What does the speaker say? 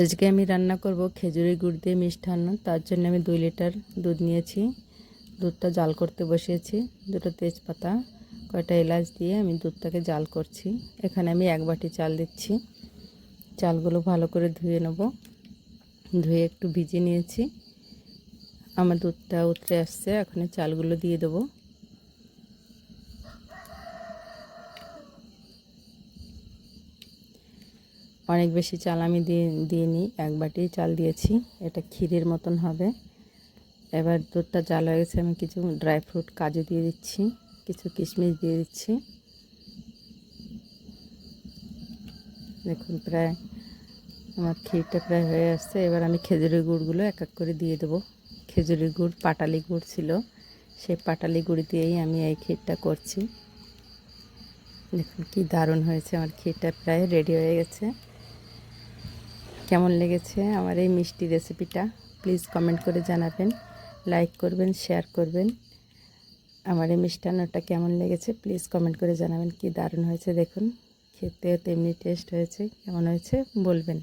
আজকে আমি রান্না করব খেজুরের গুড় দিয়ে মিষ্টান্ন। তার জন্য আমি 2 লিটার দুধ নিয়েছি। দুধটা জাল করতে বসিয়েছি। দুটো তেজপাতা, কয়টা এলাচ দিয়ে আমি দুধটাকে জাল করছি। এখানে আমি 1 বাটি চাল দিচ্ছি। চালগুলো ভালো করে ধুয়ে নেব। ধুয়ে একটু ভিজিয়ে নিয়েছি। আমার দুধটা উতরে আসছে, এখন চালগুলো দিয়ে দেবো। অনেক বেশি চাল আমি দিইনি, 1 বাটি চাল দিয়েছি। এটা ক্ষীরের মতন হবে। এবার দুধটা জাল হয়ে গেছে, আমি কিছু ড্রাই ফ্রুট কাজু দিয়ে দিচ্ছি, কিছু কিশমিশ দিয়ে দিচ্ছি। দেখুন প্রায় আমার ক্ষীরটা প্রায় হয়ে আসছে। এবার আমি খেজুরের গুড়গুলো এক এক করে দিয়ে দেবো। খেজুরের গুড় পাটালি গুড় ছিল, সেই পাটালি গুড় দিয়েই আমি এই ক্ষীরটা করছি। দেখুন কি দারুণ হয়েছে, আমার ক্ষীরটা প্রায় রেডি হয়ে গেছে। কেমন লেগেছে আমার এই মিষ্টি রেসিপিটা প্লিজ কমেন্ট করে জানাবেন, লাইক করবেন, শেয়ার করবেন। আমার এই মিষ্টান্নটা কেমন লেগেছে প্লিজ কমেন্ট করে জানাবেন। কি দারুণ হয়েছে দেখুন, খেতে তেমনি টেস্ট হয়েছে। কেমন হয়েছে বলবেন।